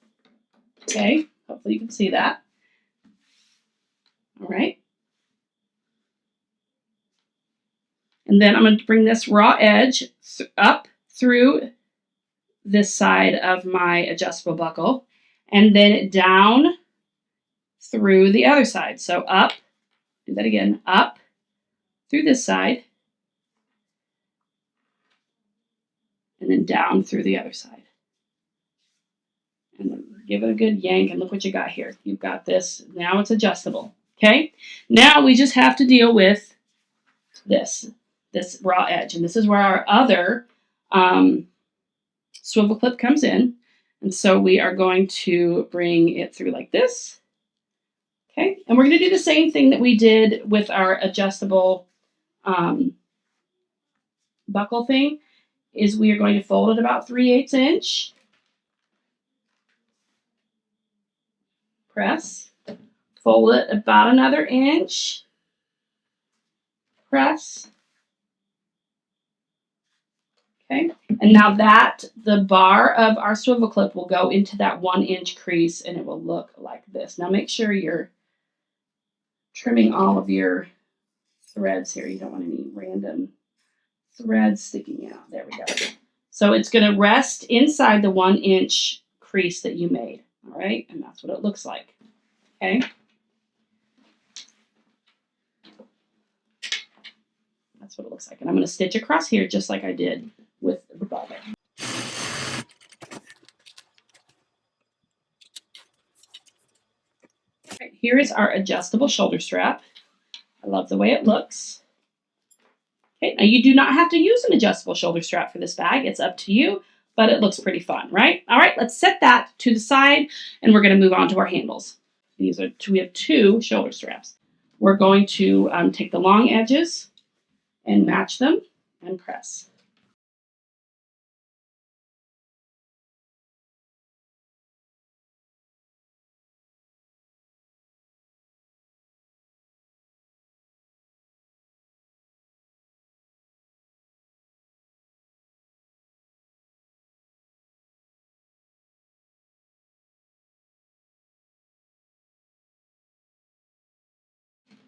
Okay, hopefully you can see that. All right. And then I'm going to bring this raw edge up through this side of my adjustable buckle, and then down through the other side. So up, do that again, up through this side, and then down through the other side. And then give it a good yank, and look what you got here. You've got this. Now it's adjustable. Okay? Now we just have to deal with this raw edge. And this is where our other swivel clip comes in. And so we are going to bring it through like this. Okay? And we're going to do the same thing that we did with our adjustable buckle thing, is we are going to fold it about 3/8 inch. Press. Fold it about another inch. Press. Okay, and now the bar of our swivel clip will go into that 1 inch crease, and it will look like this. Now make sure you're trimming all of your threads here. You don't want any random threads sticking out. There we go. So it's going to rest inside the 1 inch crease that you made. All right, and that's what it looks like. Okay. That's what it looks like. And I'm going to stitch across here just like I did with the bobber. Right, here is our adjustable shoulder strap. I love the way it looks. Okay, now you do not have to use an adjustable shoulder strap for this bag. It's up to you, but it looks pretty fun, right? All right, let's set that to the side, and we're going to move on to our handles. We have 2 shoulder straps. We're going to take the long edges and match them and press.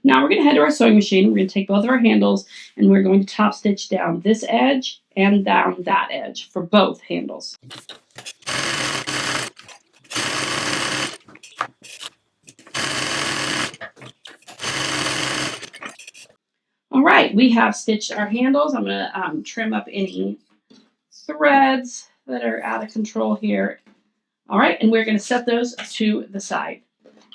Now we're going to head to our sewing machine. We're going to take both of our handles, and we're going to top stitch down this edge and down that edge for both handles. All right, we have stitched our handles. I'm going to trim up any threads that are out of control here. All right, and we're going to set those to the side.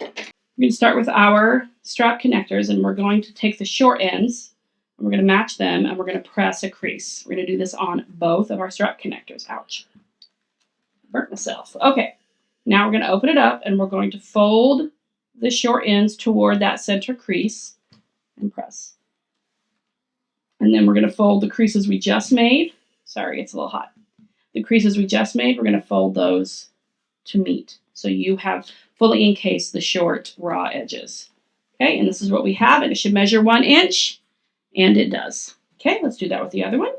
We're going to start with our strap connectors, and we're going to take the short ends, and we're going to match them, and we're going to press a crease. We're going to do this on both of our strap connectors. Ouch. Burnt myself. Okay, now we're going to open it up, and we're going to fold the short ends toward that center crease and press. And then we're going to fold the creases we just made. Sorry, it's a little hot. The creases we just made, we're going to fold those to meet. So you have fully encased the short raw edges. Okay, and this is what we have, and it should measure 1 inch, and it does. Okay, let's do that with the other one.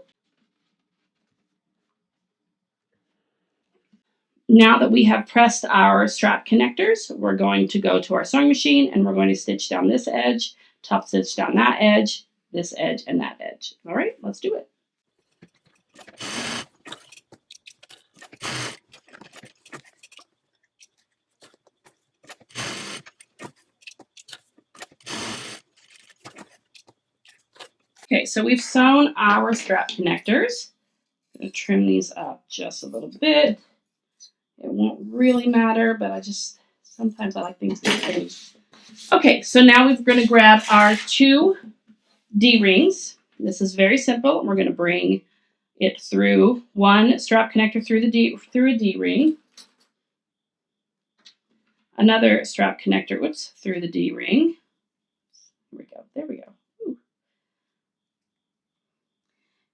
Now that we have pressed our strap connectors, we're going to go to our sewing machine, and we're going to stitch down this edge, top stitch down that edge, this edge, and that edge. All right, let's do it. Okay, so we've sewn our strap connectors. I'm going to trim these up just a little bit. It won't really matter, but sometimes I like things to be clean. Okay, so now we're going to grab our 2 D-rings. This is very simple. We're going to bring it through one strap connector through a D-ring, another strap connector, through the D-ring. There we go. Ooh.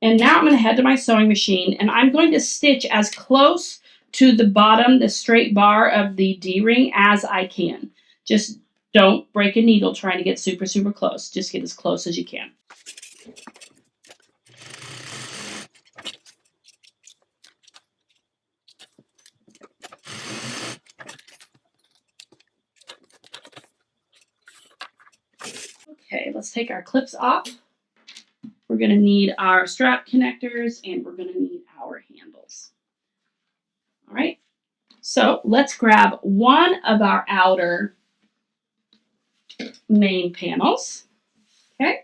And now I'm going to head to my sewing machine, and I'm going to stitch as close to the bottom, the straight bar of the D-ring as I can. Just don't break a needle trying to get super, super close. Just get as close as you can. Okay, let's take our clips off. We're going to need our strap connectors, and we're going to need our handles. All right, so let's grab one of our outer main panels. Okay,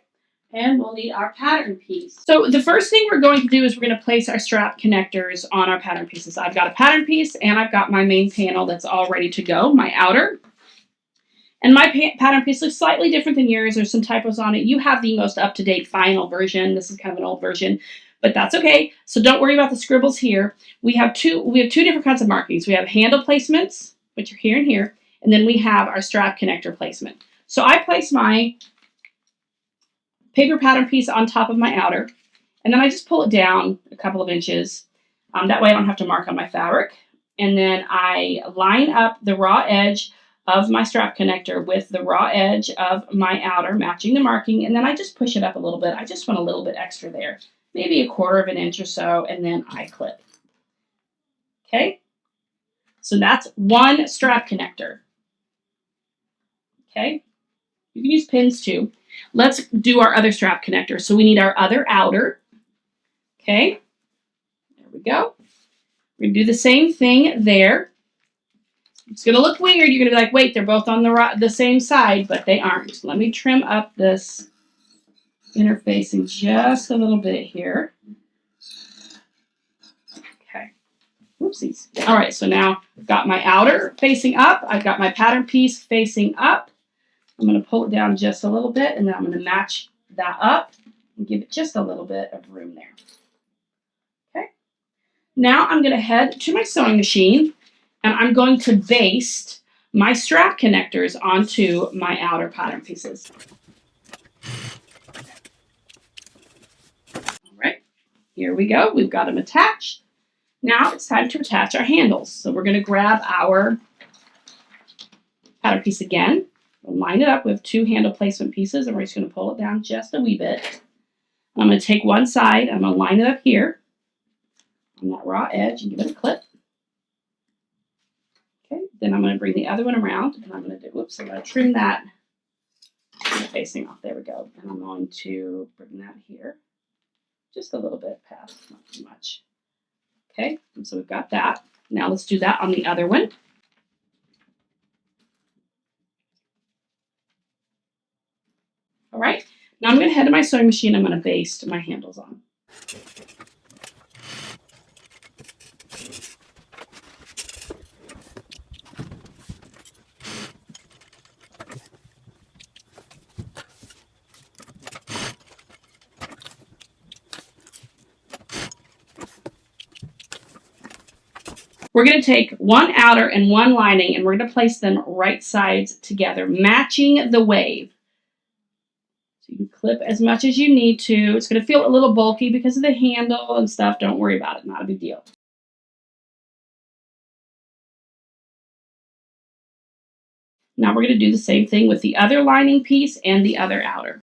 and we'll need our pattern piece. So the first thing we're going to do is we're going to place our strap connectors on our pattern pieces. I've got a pattern piece, and I've got my main panel that's all ready to go, my outer. And my pattern piece looks slightly different than yours. There's some typos on it. You have the most up-to-date final version. This is kind of an old version, but that's okay. So don't worry about the scribbles here. We have two different kinds of markings. We have handle placements, which are here and here, and then we have our strap connector placement. So I place my paper pattern piece on top of my outer, and then I just pull it down a couple of inches. That way I don't have to mark on my fabric. And then I line up the raw edge of my strap connector with the raw edge of my outer, matching the marking, and then I just push it up a little bit. I just want a little bit extra there, maybe 1/4 of an inch or so, and then I clip. Okay, so that's one strap connector. Okay, you can use pins too. Let's do our other strap connector. So we need our other outer. Okay, there we go. We're gonna do the same thing there. It's going to look weird. You're going to be like, wait, they're both on the same side, but they aren't. Let me trim up this interfacing just a little bit here. Okay. Whoopsies. All right, so now I've got my outer facing up. I've got my pattern piece facing up. I'm going to pull it down just a little bit, and then I'm going to match that up and give it just a little bit of room there. Okay. Now I'm going to head to my sewing machine, and I'm going to baste my strap connectors onto my outer pattern pieces. All right, here we go. We've got them attached. Now it's time to attach our handles. So we're going to grab our pattern piece again. We'll line it up with 2 handle placement pieces, and we're just going to pull it down just a wee bit. I'm going to take one side. I'm going to line it up here on that raw edge and give it a clip. Okay, then I'm going to bring the other one around, and I'm going to do, I'm going to trim that facing off. There we go. And I'm going to bring that here just a little bit past, not too much. Okay, and so we've got that. Now let's do that on the other one. All right, now I'm going to head to my sewing machine. I'm going to baste my handles on. We're going to take one outer and one lining, and we're going to place them right sides together, matching the wave. So you can clip as much as you need to. It's going to feel a little bulky because of the handle and stuff. Don't worry about it. Not a big deal. Now we're going to do the same thing with the other lining piece and the other outer.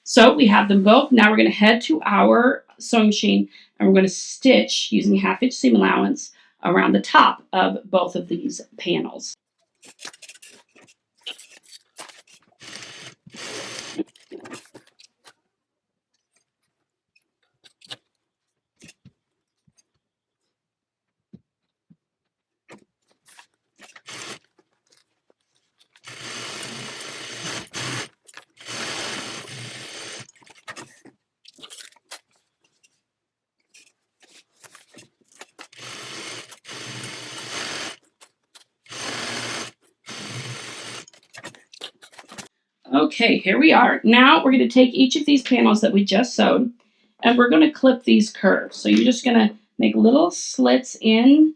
So we have them both. Now we're going to head to our sewing machine, and we're going to stitch using 1/2 inch seam allowance around the top of both of these panels. Okay, here we are. Now we're going to take each of these panels that we just sewed and we're going to clip these curves. So you're just going to make little slits in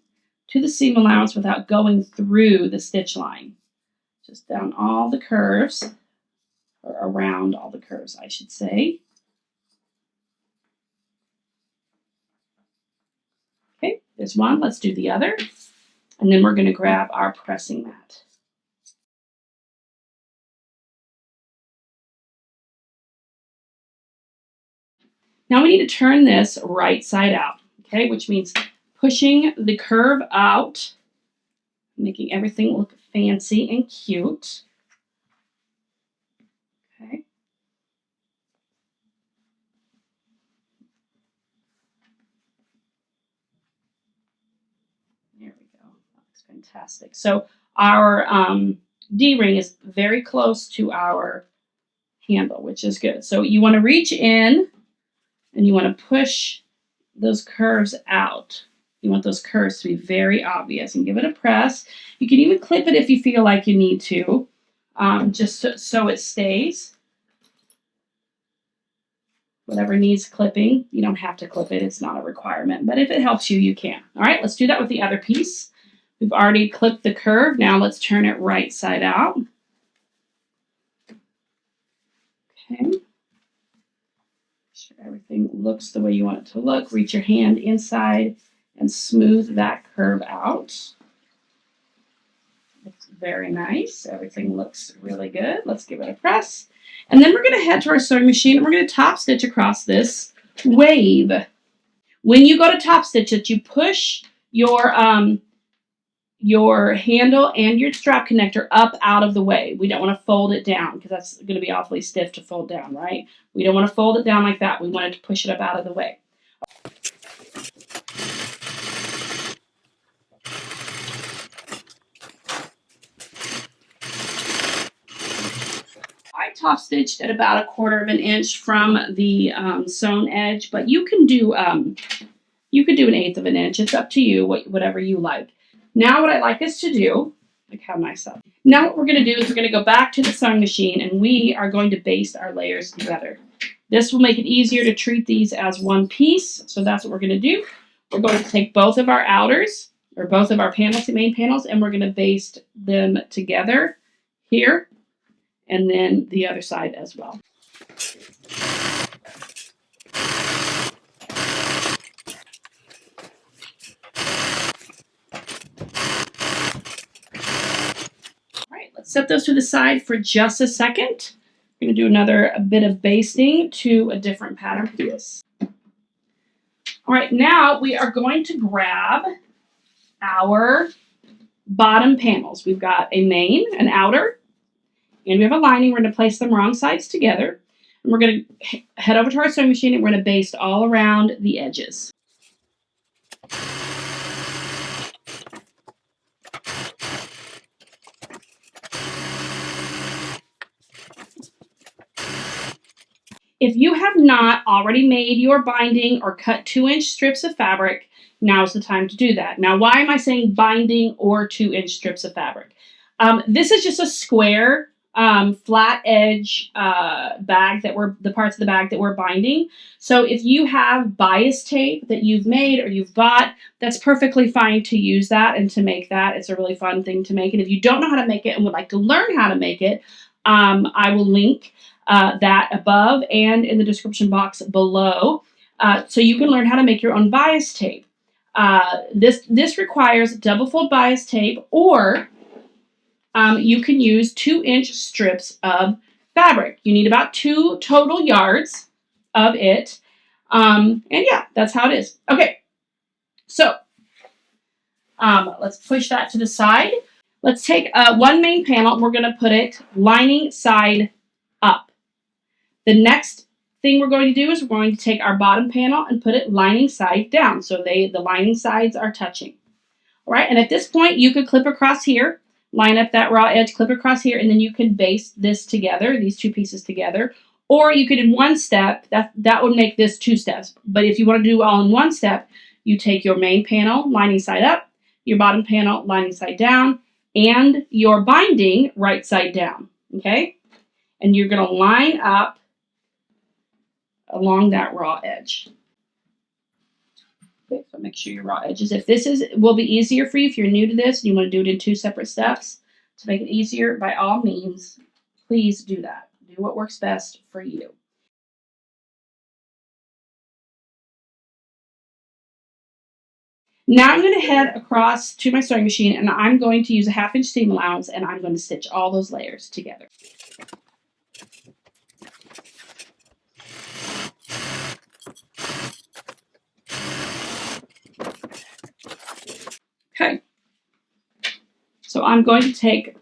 to the seam allowance without going through the stitch line. Just down all the curves, or around all the curves, I should say. Okay, there's one. Let's do the other. And then we're going to grab our pressing mat. Now we need to turn this right side out, okay, which means pushing the curve out, making everything look fancy and cute. Okay. There we go. That looks fantastic. So our D-ring is very close to our handle, which is good. So you want to reach in and you want to push those curves out. You want those curves to be very obvious and give it a press. You can even clip it if you feel like you need to, just so it stays. Whatever needs clipping, you don't have to clip it. It's not a requirement, but if it helps you, you can. All right, let's do that with the other piece. We've already clipped the curve. Now let's turn it right side out. Okay. Make sure everything looks the way you want it to look. Reach your hand inside and smooth that curve out. Looks very nice. Everything looks really good. Let's give it a press. And then we're going to head to our sewing machine and we're going to top stitch across this wave. When you go to top stitch it, you push your handle and your strap connector up out of the way. We don't want to fold it down because that's going to be awfully stiff to fold down, right? We don't want to fold it down like that. We want it to push it up out of the way. I top stitched at about 1/4 of an inch from the sewn edge, but you can do 1/8 of an inch. It's up to you, whatever you like. Now what I'd like us to do, look how nice that. Now what we're going to do is we're going to go back to the sewing machine and we are going to baste our layers together. This will make it easier to treat these as one piece, so that's what we're going to do. We're going to take both of our outers, or both of our panels, the main panels, and we're going to baste them together here, and then the other side as well. All right, let's set those to the side for just a second. We're going to do another bit of basting to a different pattern piece. All right, now we are going to grab our bottom panels. We've got a main, an outer, and we have a lining. We're going to place them wrong sides together. And we're going to head over to our sewing machine and we're going to baste all around the edges. If you have not already made your binding or cut 2-inch strips of fabric, now's the time to do that. Now, why am I saying binding or 2-inch strips of fabric? This is just a square, flat edge bag the parts of the bag that we're binding. So if you have bias tape that you've made or you've bought, that's perfectly fine to use that and to make that. It's a really fun thing to make. And if you don't know how to make it and would like to learn how to make it, I will link that above and in the description box below, so you can learn how to make your own bias tape. This requires double fold bias tape, or you can use 2-inch strips of fabric. You need about 2 total yards of it, and yeah, that's how it is. Okay, so let's push that to the side. Let's take one main panel and we're going to put it lining side up. The next thing we're going to do is we're going to take our bottom panel and put it lining side down. So the lining sides are touching. All right, and at this point you could clip across here, line up that raw edge, clip across here, and then you can baste this together, these 2 pieces together. Or you could in one step, that would make this 2 steps. But if you want to do all in one step, you take your main panel lining side up, your bottom panel lining side down, and your binding right side down, okay? and you're going to line up along that raw edge. Okay, so make sure your raw edges. If this will be easier for you, if you're new to this and you want to do it in 2 separate steps to make it easier, by all means, please do that. Do what works best for you. Now I'm going to head across to my sewing machine, and I'm going to use a 1/2 inch seam allowance, and I'm going to stitch all those layers together. Okay, so I'm going to take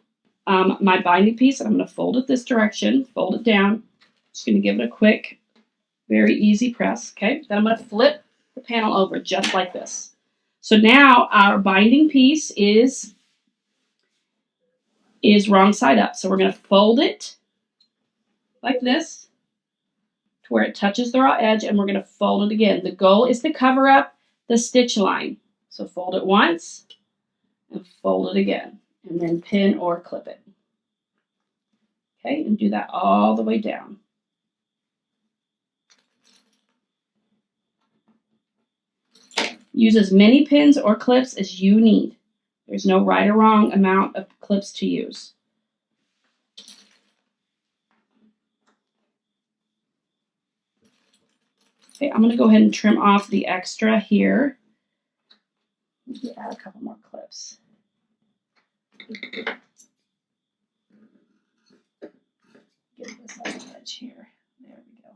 my binding piece, and I'm going to fold it this direction, fold it down. Just going to give it a quick, very easy press. Okay, then I'm going to flip the panel over just like this. So now our binding piece is wrong side up. So we're going to fold it like this to where it touches the raw edge, and we're going to fold it again. The goal is to cover up the stitch line. So fold it once and fold it again, and then pin or clip it. Okay, and do that all the way down. Use as many pins or clips as you need. There's no right or wrong amount of clips to use. Okay, I'm going to go ahead and trim off the extra here. Maybe add a couple more clips. Get this on the edge here. There we go.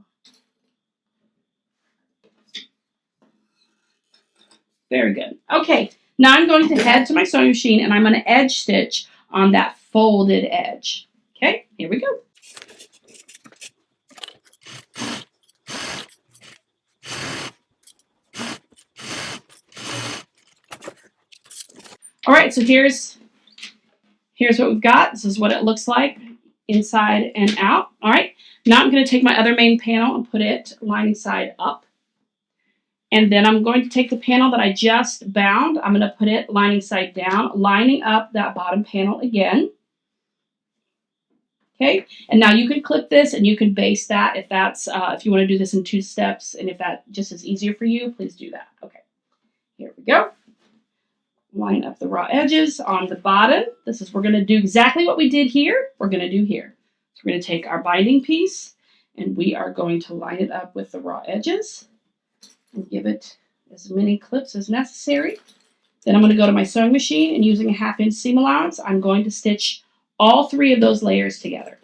Very good. Okay, now I'm going to head to my sewing machine, and I'm going to edge stitch on that folded edge. Okay, here we go. All right, so here's what we've got. This is what it looks like inside and out. All right, now I'm going to take my other main panel and put it lining side up. And then I'm going to take the panel that I just bound. I'm going to put it lining side down, lining up that bottom panel again. Okay, and now you can clip this and you can baste that if that's if you want to do this in 2 steps, and if that just is easier for you, please do that. Okay, here we go. Line up the raw edges on the bottom. We're going to do exactly what we did here. We're going to do here. So we're going to take our binding piece, and we are going to line it up with the raw edges and give it as many clips as necessary. Then I'm going to go to my sewing machine, and using a 1/2 inch seam allowance, I'm going to stitch all 3 of those layers together.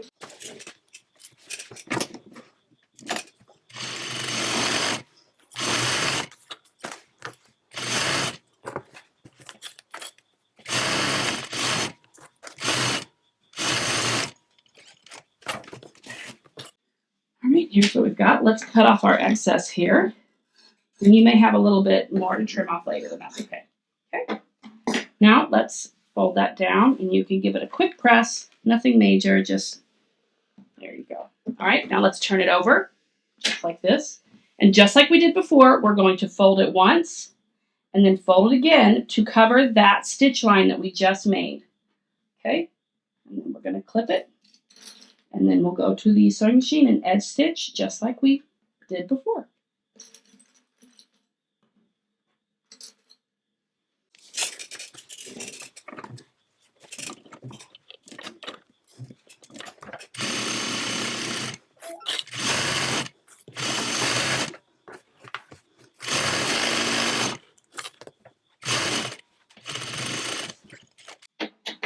All right, here's what we've got. Let's cut off our excess here. And you may have a little bit more to trim off later, but that's okay. Okay. Now let's fold that down, and you can give it a quick press. Nothing major, just there you go. All right, now let's turn it over, just like this. And just like we did before, we're going to fold it once and then fold it again to cover that stitch line that we just made. Okay, and then we're going to clip it. And then we'll go to the sewing machine and edge stitch just like we did before.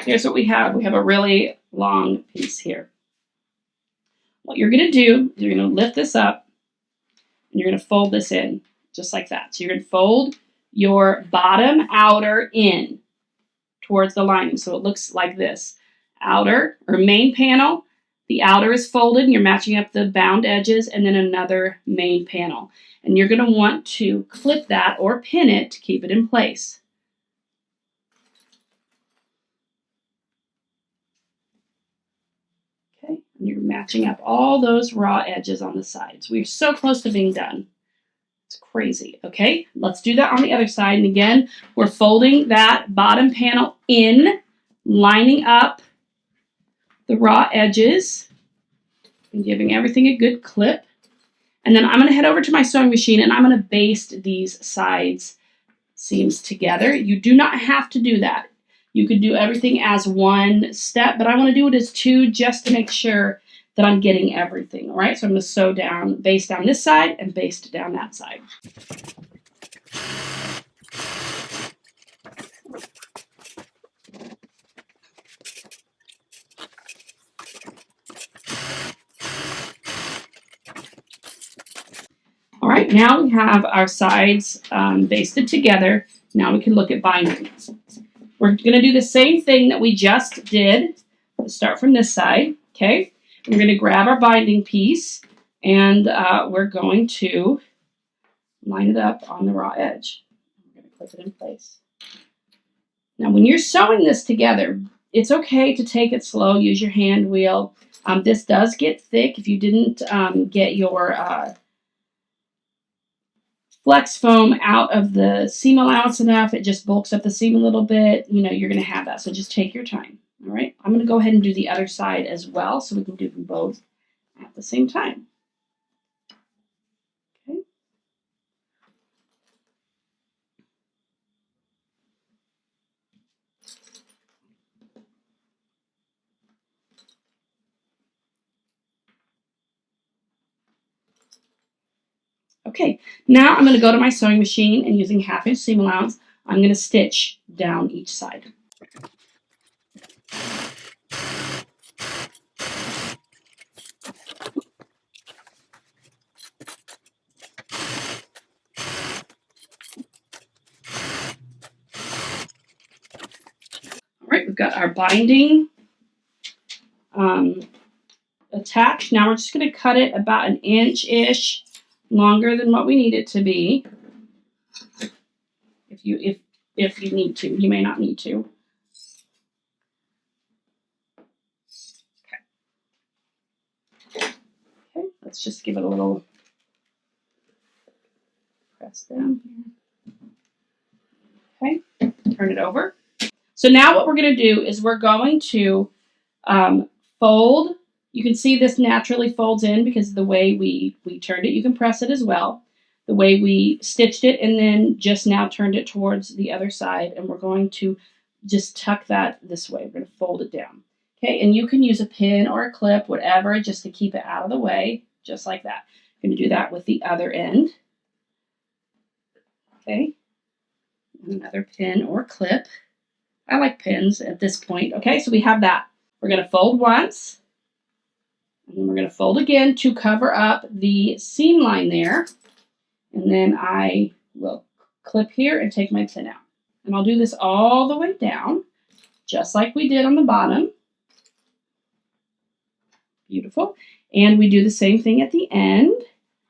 Here's what we have. We have a really long piece here. What you're going to do is you're going to lift this up, and you're going to fold this in just like that. So you're going to fold your bottom outer in towards the lining. So it looks like this. Outer or main panel, the outer is folded, and you're matching up the bound edges, and then another main panel. And you're going to want to clip that or pin it to keep it in place. Okay, and you're matching up all those raw edges on the sides. We're so close to being done. It's crazy. Okay, let's do that on the other side. And again, we're folding that bottom panel in, lining up the raw edges. and giving everything a good clip. And then I'm going to head over to my sewing machine and I'm going to baste these sides seams together. You do not have to do that. You could do everything as one step, but I want to do it as two just to make sure that I'm getting everything. All right, so I'm going to sew down, baste down this side and baste down that side. All right, now we have our sides basted together. Now we can look at binding. We're going to do the same thing that we just did. Let's start from this side, okay? We're going to grab our binding piece and we're going to line it up on the raw edge. We're going to clip it in place. Now, when you're sewing this together, it's okay to take it slow. Use your hand wheel. This does get thick. If you didn't get your Flex Foam out of the seam allowance enough, it just bulks up the seam a little bit, you know, you're going to have that. So just take your time. All right. I'm going to go ahead and do the other side as well so we can do them both at the same time. Okay. Okay, now I'm going to go to my sewing machine and using 1/2 inch seam allowance, I'm going to stitch down each side. All right, we've got our binding attached. Now we're just going to cut it about 1 inch-ish longer than what we need it to be. If you need to, you may not need to. Okay, let's just give it a little press down here. Okay, turn it over. So now what we're going to do is we're going to fold. You can see this naturally folds in because of the way we turned it. You can press it as well. The way we stitched it and then just now turned it towards the other side. And we're going to just tuck that this way. We're going to fold it down. Okay, and you can use a pin or a clip, whatever, just to keep it out of the way, just like that. I'm going to do that with the other end. Okay, another pin or clip. I like pins at this point. Okay, so we have that. We're going to fold once, and then we're going to fold again to cover up the seam line there. And then I will clip here and take my pin out. And I'll do this all the way down, just like we did on the bottom. Beautiful. And we do the same thing at the end.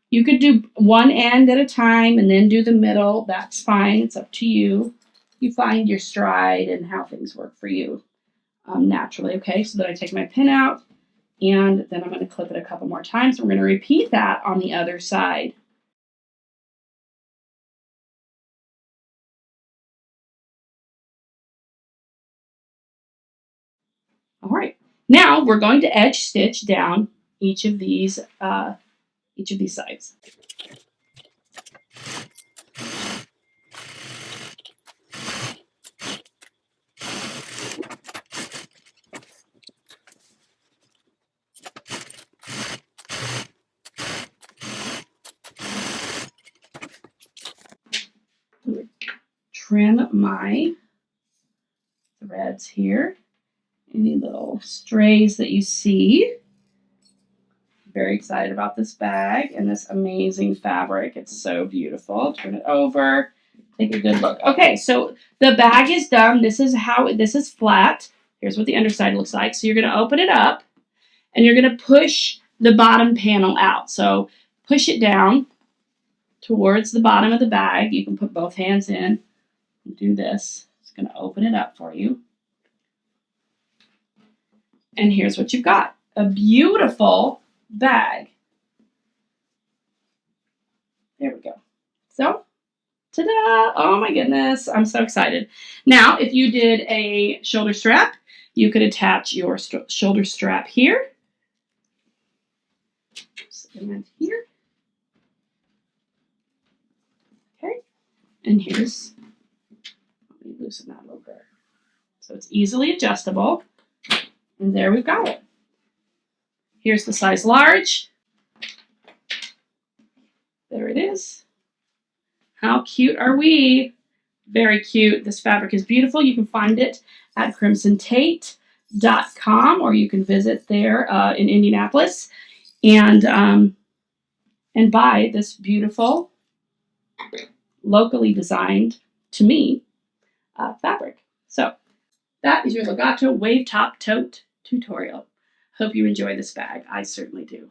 You could do one end at a time and then do the middle. That's fine. It's up to you. You find your stride and how things work for you naturally. Okay, so then I take my pin out and then I'm going to clip it a couple more times. We're going to repeat that on the other side. All right, now we're going to edge stitch down each of these sides. Trim my threads here. Any little strays that you see. Very excited about this bag and this amazing fabric. It's so beautiful. Turn it over. Take a good look. Okay, so the bag is done. This is flat. Here's what the underside looks like. So you're going to open it up and you're going to push the bottom panel out. So push it down towards the bottom of the bag. You can put both hands in and do this. It's going to open it up for you. And here's what you've got. A beautiful bag. There we go. So, ta-da! Oh my goodness, I'm so excited. Now, if you did a shoulder strap, you could attach your shoulder strap here. And here. Okay. And here's, let me loosen that a little bit. So it's easily adjustable. And there we've got it. Here's the size large. There it is. How cute are we? Very cute. This fabric is beautiful. You can find it at crimsontate.com, or you can visit there in Indianapolis and buy this beautiful, locally designed, to me, fabric. So that is your Legato Wave Top Tote tutorial. Hope you enjoy this bag. I certainly do.